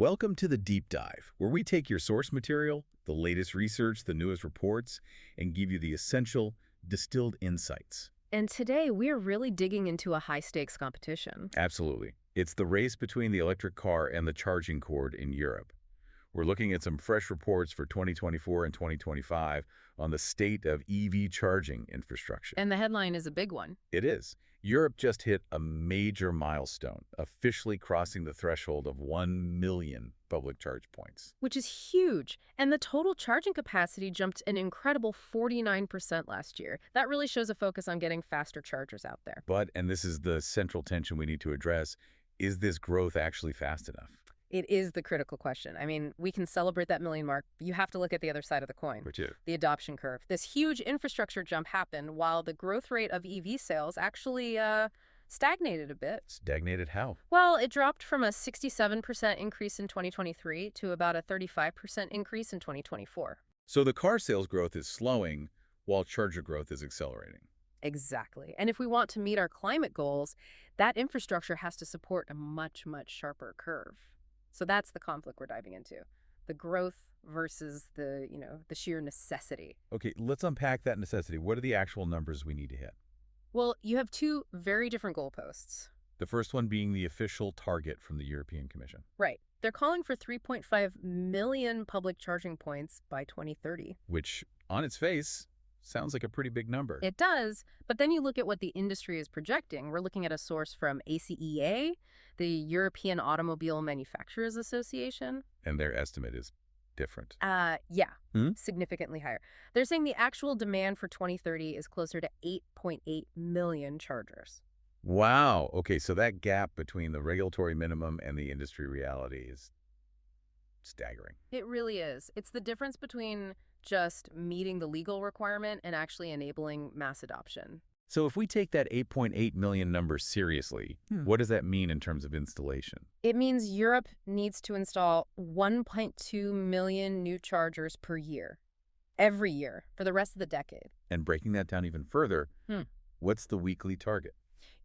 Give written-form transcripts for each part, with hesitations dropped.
Welcome to the Deep Dive, where we take your source material, the latest research, the newest reports, and give you the essential, distilled insights. And today we're really digging into a high-stakes competition. Absolutely. It's the race between the electric car and the charging cord in Europe. We're looking at some fresh reports for 2024 and 2025 on the state of EV charging infrastructure. And the headline is a big one. It is. Europe just hit a major milestone, officially crossing the threshold of 1 million public charge points. Which is huge. And the total charging capacity jumped an incredible 49% last year. That really shows a focus on getting faster chargers out there. But, and this is the central tension we need to address, is this growth actually fast enough? It is the critical question. I mean, we can celebrate that million mark. You have to look at the other side of the coin. Which is? The adoption curve. This huge infrastructure jump happened while the growth rate of EV sales actually stagnated a bit. Stagnated how? Well, it dropped from a 67% increase in 2023 to about a 35% increase in 2024. So the car sales growth is slowing while charger growth is accelerating. Exactly. And if we want to meet our climate goals, that infrastructure has to support a much, much sharper curve. So that's the conflict we're diving into. The growth versus the sheer necessity. Okay, let's unpack that necessity. What are the actual numbers we need to hit? Well, you have two very different goalposts. The first one being the official target from the European Commission. Right. They're calling for 3.5 million public charging points by 2030. Which, on its face, sounds like a pretty big number. It does, but then you look at what the industry is projecting. We're looking at a source from ACEA, the European Automobile Manufacturers Association. And their estimate is different. Yeah, significantly higher. They're saying the actual demand for 2030 is closer to 8.8 million chargers. Wow. Okay, so that gap between the regulatory minimum and the industry reality is staggering. It really is. It's the difference between just meeting the legal requirement and actually enabling mass adoption. So if we take that 8.8 million number seriously, what does that mean in terms of installation? It means Europe needs to install 1.2 million new chargers per year, every year, for the rest of the decade. And breaking that down even further, what's the weekly target?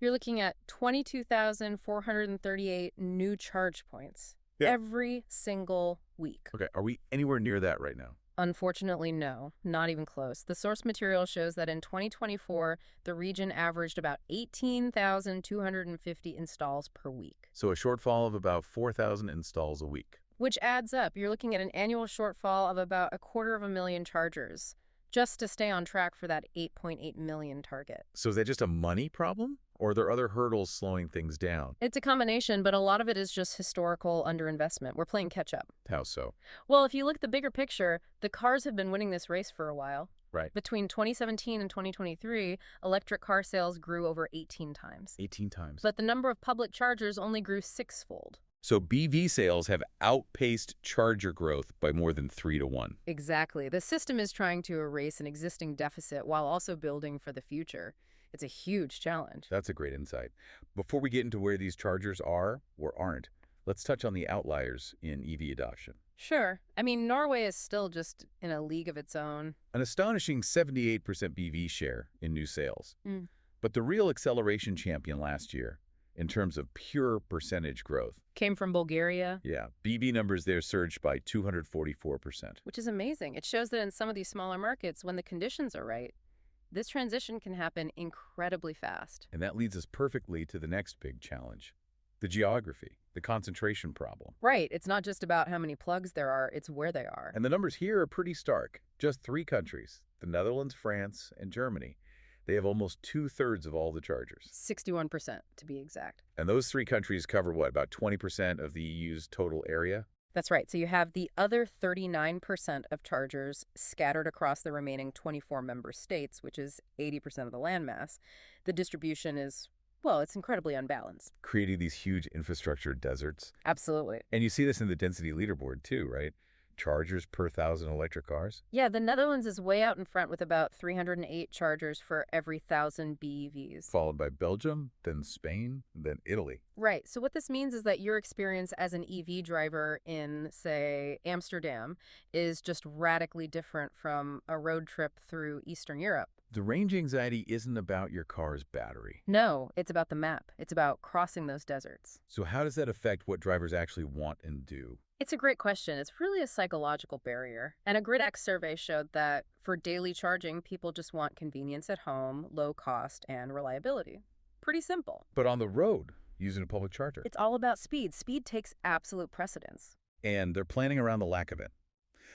You're looking at 22,438 new charge points every single week. Okay, are we anywhere near that right now? Unfortunately, no, not even close. The source material shows that in 2024, the region averaged about 18,250 installs per week. So a shortfall of about 4,000 installs a week. Which adds up. You're looking at an annual shortfall of about 250,000 chargers just to stay on track for that 8.8 million target. So is that just a money problem? Or are there other hurdles slowing things down? It's a combination, but a lot of it is just historical underinvestment. We're playing catch up. How so? Well, if you look at the bigger picture, the cars have been winning this race for a while. Right. Between 2017 and 2023, electric car sales grew over 18 times. 18 times. But the number of public chargers only grew sixfold. So BV sales have outpaced charger growth by more than 3 to 1. Exactly. The system is trying to erase an existing deficit while also building for the future. It's a huge challenge. That's a great insight. Before we get into where these chargers are or aren't, let's touch on the outliers in EV adoption. Sure. I mean, Norway is still just in a league of its own. An astonishing 78% BV share in new sales. But the real acceleration champion last year, in terms of pure percentage growth, Came from Bulgaria. yeah, BV numbers there surged by 244%. Which is amazing. It shows that in some of these smaller markets, when the conditions are right, this transition can happen incredibly fast. And that leads us perfectly to the next big challenge, the geography, the concentration problem. Right. It's not just about how many plugs there are, it's where they are. And the numbers here are pretty stark. Just 3 countries, the Netherlands, France, and Germany. They have almost 2/3 of all the chargers. 61% to be exact. And those 3 countries cover what, about 20% of the EU's total area? That's right. So you have the other 39% of chargers scattered across the remaining 24 member states, which is 80% of the landmass. The distribution is, well, it's incredibly unbalanced. Creating these huge infrastructure deserts. Absolutely. And you see this in the density leaderboard too, right? Chargers per 1,000 electric cars. Yeah, the Netherlands is way out in front with about 308 chargers for every 1,000 BEVs. Followed by Belgium, then Spain, then Italy. Right. So what this means is that your experience as an EV driver in, say, Amsterdam is just radically different from a road trip through Eastern Europe. The range anxiety isn't about your car's battery. No, it's about the map. It's about crossing those deserts. So how does that affect what drivers actually want and do? It's a great question. It's really a psychological barrier. And a GridX survey showed that for daily charging, people just want convenience at home, low cost, and reliability. Pretty simple. But on the road, using a public charger. It's all about speed. Speed takes absolute precedence. And they're planning around the lack of it.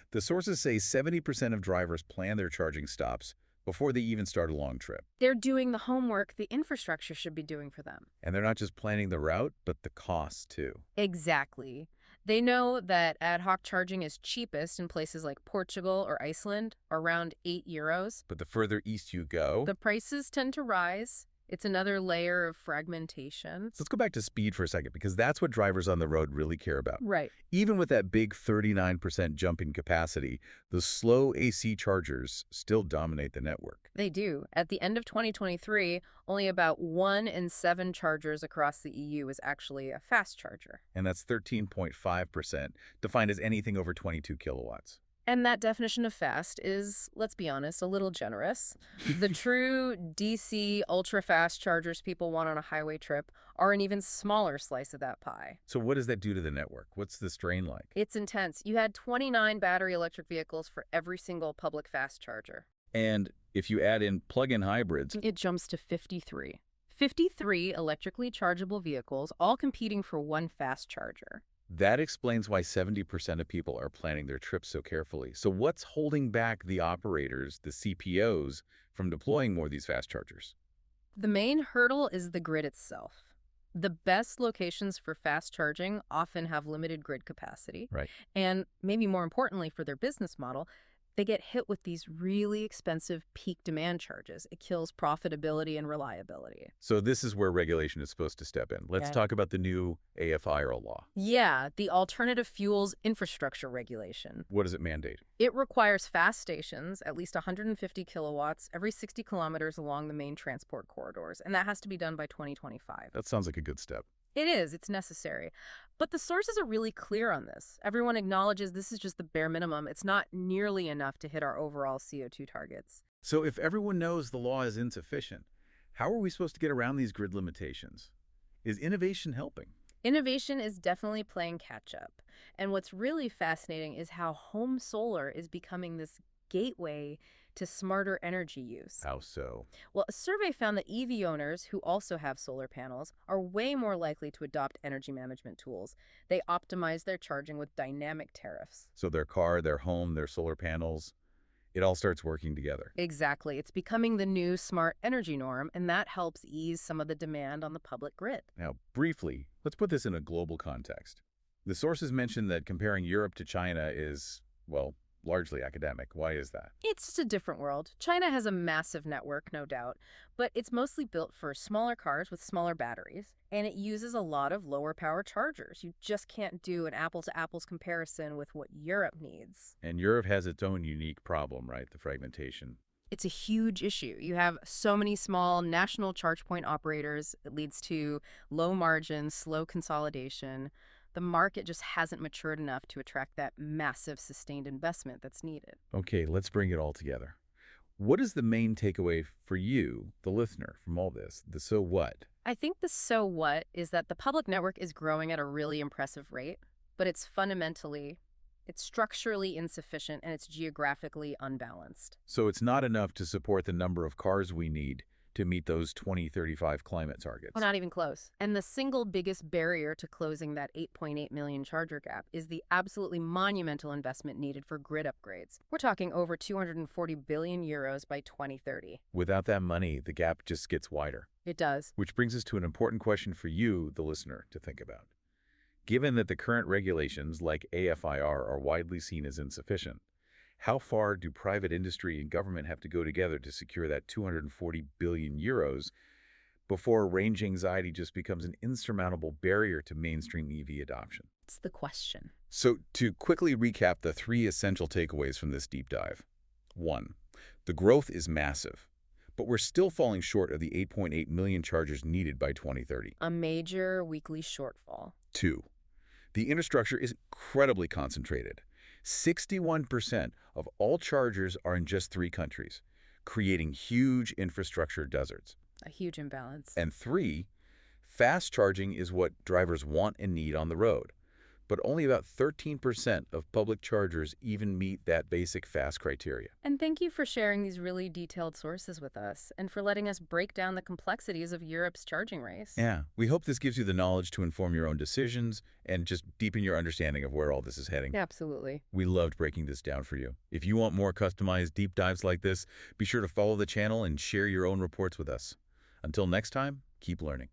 The sources say 70% of drivers plan their charging stops before they even start a long trip. They're doing the homework the infrastructure should be doing for them. And they're not just planning the route, but the cost too. Exactly. They know that ad hoc charging is cheapest in places like Portugal or Iceland, around €8. But the further east you go... The prices tend to rise. It's another layer of fragmentation. So let's go back to speed for a second, because that's what drivers on the road really care about. Right. Even with that big 39% jump in capacity, the slow AC chargers still dominate the network. They do. At the end of 2023, only about 1 in 7 chargers across the EU is actually a fast charger. And that's 13.5%, defined as anything over 22 kilowatts. And that definition of fast is, let's be honest, a little generous. The true DC ultra-fast chargers people want on a highway trip are an even smaller slice of that pie. So what does that do to the network? What's the strain like? It's intense. You had 29 battery electric vehicles for every single public fast charger. And if you add in plug-in hybrids... It jumps to 53. 53 electrically chargeable vehicles, all competing for one fast charger. That explains why 70% of people are planning their trips so carefully. So what's holding back the operators, the CPOs, from deploying more of these fast chargers? The main hurdle is the grid itself. The best locations for fast charging often have limited grid capacity. Right. And maybe more importantly for their business model, they get hit with these really expensive peak demand charges. It kills profitability and reliability. So this is where regulation is supposed to step in. Let's talk about the new AFIR law. Yeah, the Alternative Fuels Infrastructure Regulation. What does it mandate? It requires fast stations, at least 150 kilowatts, every 60 kilometers along the main transport corridors, and that has to be done by 2025. That sounds like a good step. It is. It's necessary. But the sources are really clear on this. Everyone acknowledges this is just the bare minimum. It's not nearly enough to hit our overall CO2 targets. So if everyone knows the law is insufficient, how are we supposed to get around these grid limitations? Is innovation helping? Innovation is definitely playing catch-up. And what's really fascinating is how home solar is becoming this gateway to smarter energy use. How so? Well, a survey found that EV owners who also have solar panels are way more likely to adopt energy management tools. They optimize their charging with dynamic tariffs. So their car, their home, their solar panels, it all starts working together. Exactly. It's becoming the new smart energy norm, and that helps ease some of the demand on the public grid. Now, briefly, let's put this in a global context. The sources mentioned that comparing Europe to China is, well, largely academic. Why is that? It's just a different world. China has a massive network, no doubt, but it's mostly built for smaller cars with smaller batteries, and it uses a lot of lower power chargers. You just can't do an apples-to-apples comparison with what Europe needs. And Europe has its own unique problem, right? The fragmentation. It's a huge issue. You have so many small national charge point operators. It leads to low margins, slow consolidation. The market just hasn't matured enough to attract that massive sustained investment that's needed. Okay, let's bring it all together. What is the main takeaway for you, the listener, from all this? The so what? I think the so what is that the public network is growing at a really impressive rate, but it's structurally insufficient and it's geographically unbalanced. So it's not enough to support the number of cars we need to meet those 2035 climate targets. Well, not even close. And the single biggest barrier to closing that 8.8 million charger gap is the absolutely monumental investment needed for grid upgrades. We're talking over 240 billion euros by 2030. Without that money, the gap just gets wider. It does. Which brings us to an important question for you, the listener, to think about. Given that the current regulations, like AFIR, are widely seen as insufficient, how far do private industry and government have to go together to secure that 240 billion euros before range anxiety just becomes an insurmountable barrier to mainstream EV adoption? That's the question. So to quickly recap the 3 essential takeaways from this deep dive. 1. The growth is massive, but we're still falling short of the 8.8 million chargers needed by 2030. A major weekly shortfall. 2. The infrastructure is incredibly concentrated. 61% of all chargers are in just 3 countries, creating huge infrastructure deserts. A huge imbalance. And 3, fast charging is what drivers want and need on the road. But only about 13% of public chargers even meet that basic fast criteria. And thank you for sharing these really detailed sources with us and for letting us break down the complexities of Europe's charging race. Yeah, we hope this gives you the knowledge to inform your own decisions and just deepen your understanding of where all this is heading. Absolutely. We loved breaking this down for you. If you want more customized deep dives like this, be sure to follow the channel and share your own reports with us. Until next time, keep learning.